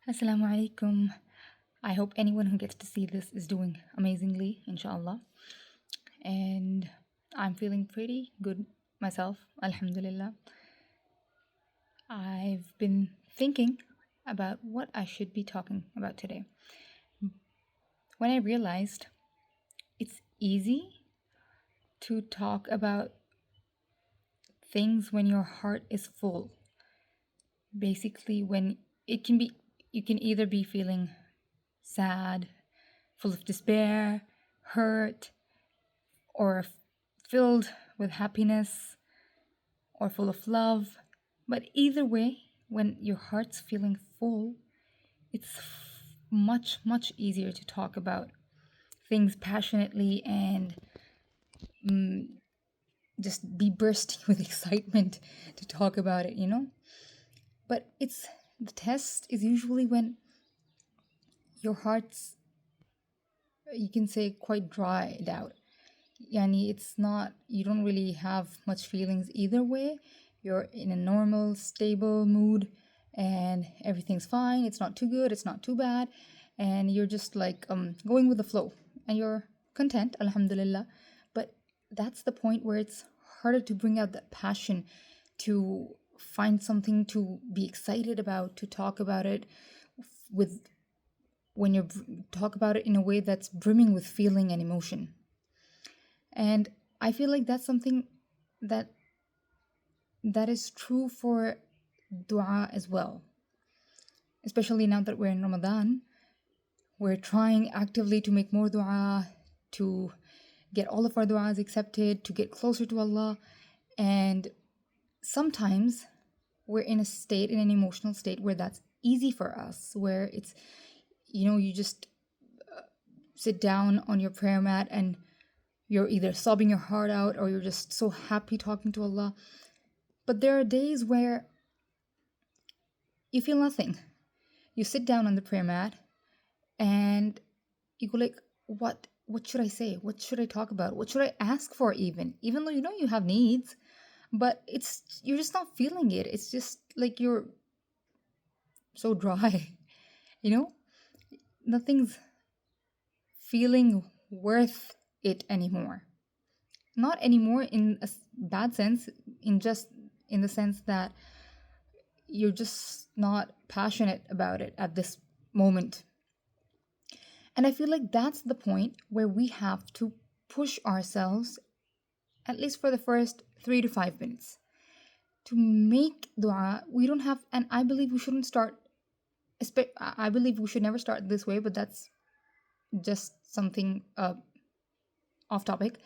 Assalamu alaikum. I hope anyone who gets to see this is doing amazingly, inshallah. And I'm feeling pretty good myself, alhamdulillah. I've been thinking about what I should be talking about today. When I realized it's easy to talk about things when your heart is full. Basically, when it can be, you can either be feeling sad, full of despair, hurt, or filled with happiness, or full of love. But either way, when your heart's feeling full, it's much, much easier to talk about things passionately and just be bursting with excitement to talk about it. But the test is usually when your heart's, you can say, quite dried out. Yani it's not, you don't really have much feelings either way. You're in a normal, stable mood and everything's fine. It's not too good, it's not too bad. And you're just like going with the flow and you're content, alhamdulillah. But that's the point where it's harder to bring out that passion, to find something to be excited about, to talk about it with, when you talk about it in a way that's brimming with feeling and emotion. And I feel like that's something that is true for dua as well. Especially now that we're in Ramadan, we're trying actively to make more dua, to get all of our duas accepted, to get closer to Allah. And sometimes we're in an emotional state where that's easy for us, where it's, you just sit down on your prayer mat and you're either sobbing your heart out or you're just so happy talking to Allah. But there are days where you feel nothing. You sit down on the prayer mat and you go like, what should I say? What should I talk about? What should I ask for even though you have needs, but you're just not feeling it. It's just like you're so dry, nothing's feeling worth it anymore. Not anymore in a bad sense, in the sense that you're just not passionate about it at this moment. And I feel like that's the point where we have to push ourselves, at least for the first 3 to 5 minutes, to make dua. We don't have, and I believe we shouldn't start, I believe we should never start this way, but that's just something off topic.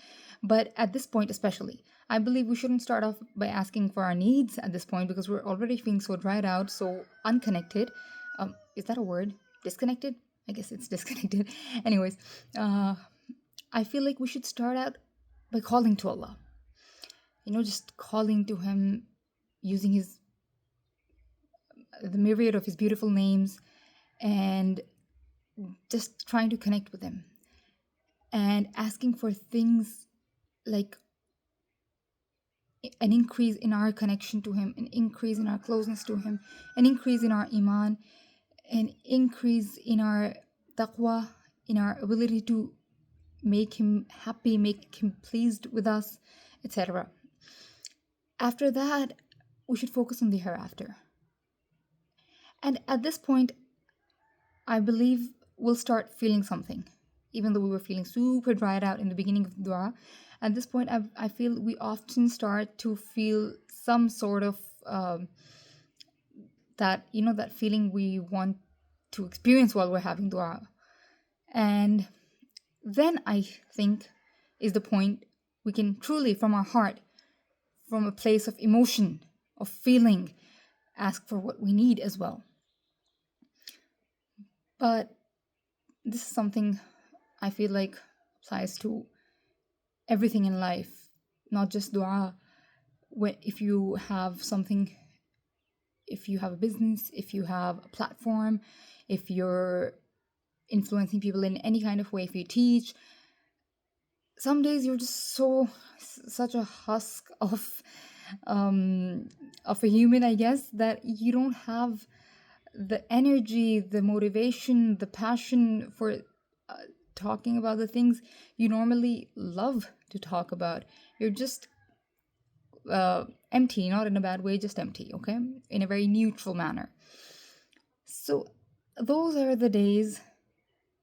But at this point especially, I believe we shouldn't start off by asking for our needs at this point, because we're already feeling so dried out, so unconnected. Is that a word? Disconnected? I guess it's disconnected. Anyways, I feel like we should start out by calling to Allah. Just calling to Him using the myriad of His beautiful names, and just trying to connect with Him and asking for things like an increase in our connection to Him, an increase in our closeness to Him, an increase in our iman, an increase in our taqwa, in our ability to make Him happy, make Him pleased with us, etc. After that, we should focus on the hereafter. And at this point, I believe we'll start feeling something. Even though we were feeling super dried out in the beginning of the dua, at this point, I feel we often start to feel some sort of that feeling we want to experience while we're having dua. And then I think is the point we can truly, from our heart, from a place of emotion, of feeling, ask for what we need as well. But this is something I feel like applies to everything in life, not just dua. If you have something, if you have a business, if you have a platform, if you're influencing people in any kind of way, if you teach, some days you're just such a husk of a human, I guess, that you don't have the energy, the motivation, the passion for talking about the things you normally love to talk about. You're just empty, not in a bad way, just empty, okay? In a very neutral manner. So, those are the days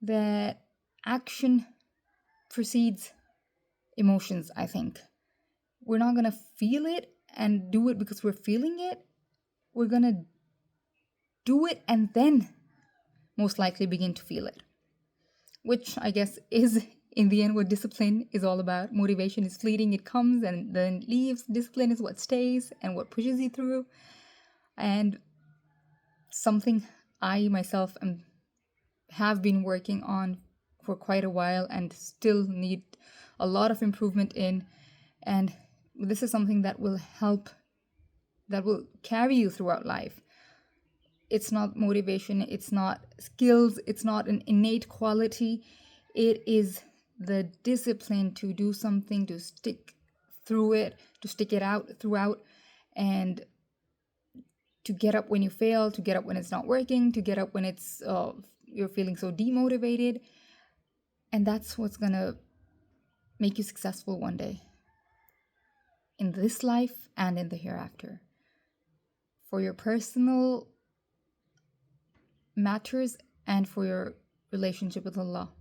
that action precedes emotions, I think. We're not going to feel it and do it because we're feeling it. We're going to do it and then most likely begin to feel it, which I guess is in the end what discipline is all about. Motivation is fleeting, it comes and then leaves. Discipline is what stays and what pushes you through. And something I myself have been working on for quite a while and still need a lot of improvement in. And this is something that will help, that will carry you throughout life. It's not motivation, it's not skills, it's not an innate quality. It is the discipline to do something, to stick through it, to stick it out throughout, and to get up when you fail, to get up when it's not working, to get up when it's you're feeling so demotivated. And that's what's gonna make you successful one day, in this life and in the hereafter, for your personal matters and for your relationship with Allah.